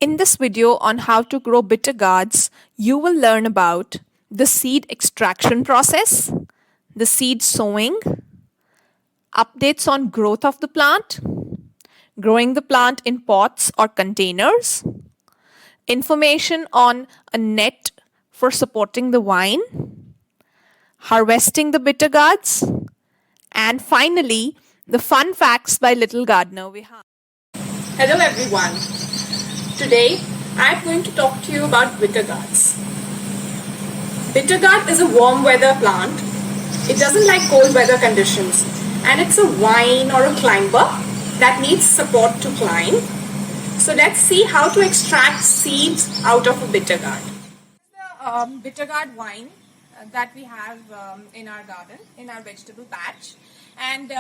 In this video on how to grow bitter gourds, you will learn about the seed extraction process, the seed sowing, updates on growth of the plant, growing the plant in pots or containers, information on a net for supporting the vine, harvesting the bitter gourds, and finally, the fun facts by Little Gardener Vihan. Hello everyone. Today I am going to talk to you about bitter gourds. Bitter gourd is a warm weather plant. It doesn't like cold weather conditions and it's a vine or a climber that needs support to climb. So let's see how to extract seeds out of a bitter gourd. Bitter gourd vine that we have in our garden, in our vegetable patch, and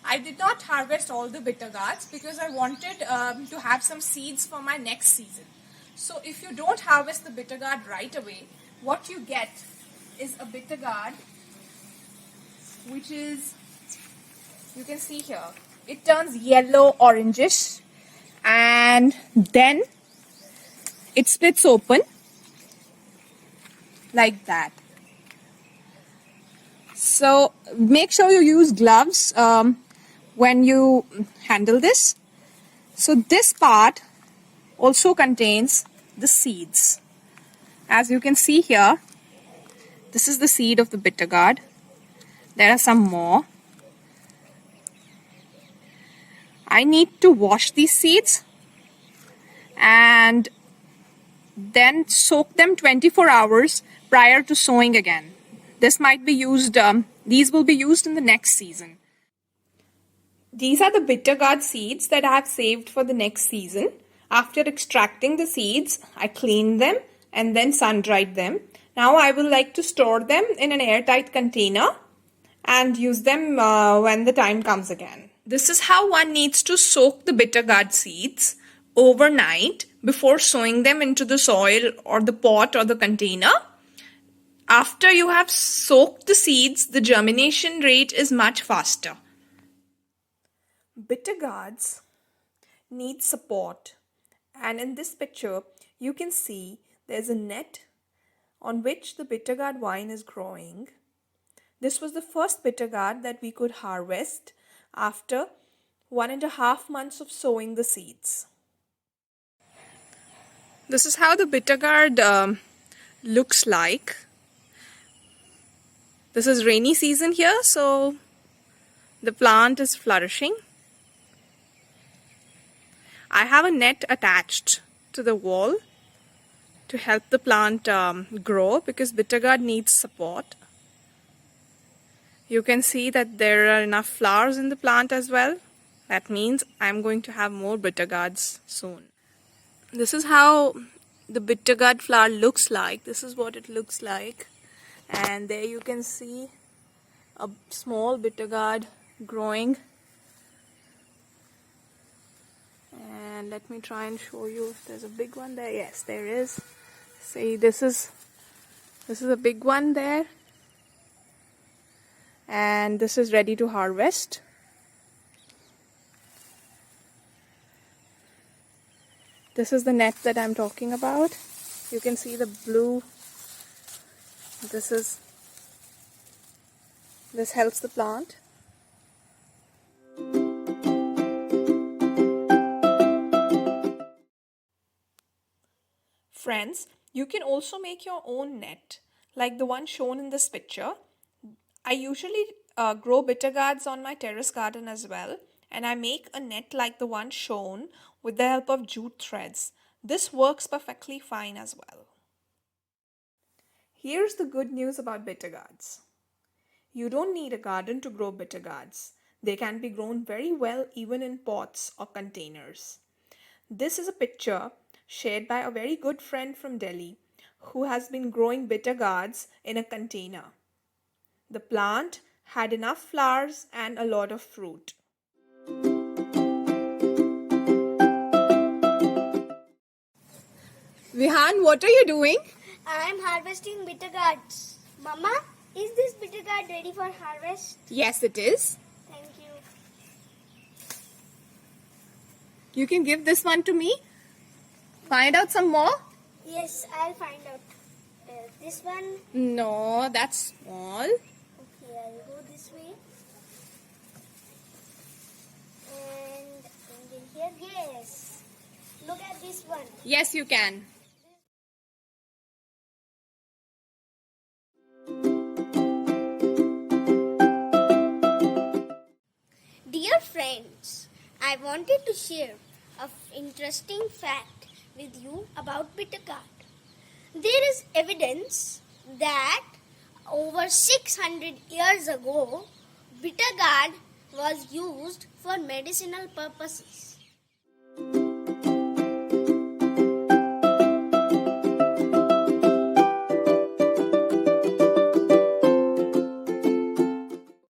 I did not harvest all the bitter gourds because I wanted to have some seeds for my next season. So if you don't harvest the bitter gourd right away, what you get is a bitter gourd which is, you can see here, it turns yellow orangish and then it splits open like that. So make sure you use gloves when you handle this. So this part also contains the seeds. As you can see here, this is the seed of the bitter gourd. There are some more. I need to wash these seeds and then soak them 24 hours prior to sowing again. This might be used, these will be used in the next season. These are the bitter gourd seeds that I have saved for the next season. After extracting the seeds, I cleaned them and then sun-dried them. Now I will like to store them in an airtight container and use them when the time comes again. This is how one needs to soak the bitter gourd seeds overnight before sowing them into the soil or the pot or the container. After you have soaked the seeds, the germination rate is much faster. Bitter gourds need support, and in this picture you can see there's a net on which the bitter gourd vine is growing. This was the first bitter gourd that we could harvest after 1.5 months of sowing the seeds. This is how the bitter gourd looks like. This is rainy season here, so the plant is flourishing. I have a net attached to the wall to help the plant grow because bitter gourd needs support. You can see that there are enough flowers in the plant as well. That means I'm going to have more bitter gourds soon. This is how the bitter gourd flower looks like. This is what it looks like. And there you can see a small bitter gourd growing. And let me try and show you if there's a big one there. Yes, there is. See, this is a big one there. And this is ready to harvest. This is the net that I'm talking about. You can see the blue. This helps the plant. Friends, you can also make your own net like the one shown in this picture. I usually grow bitter gourds on my terrace garden as well, and I make a net like the one shown with the help of jute threads. This works perfectly fine as well. Here's the good news about bitter gourds. You don't need a garden to grow bitter gourds. They can be grown very well even in pots or containers. This is a picture shared by a very good friend from Delhi who has been growing bitter gourds in a container. The plant had enough flowers and a lot of fruit. Vihan, what are you doing? I am harvesting bitter gourds. Mama, is this bitter gourd ready for harvest? Yes, it is. Thank you. You can give this one to me. Find out some more? Yes, I'll find out. This one. No, that's small. Okay, I'll go this way. And in here, yes. Look at this one. Yes, you can. Dear friends, I wanted to share an interesting fact with you about bitter gourd. There is evidence that over 600 years ago, bitter gourd was used for medicinal purposes.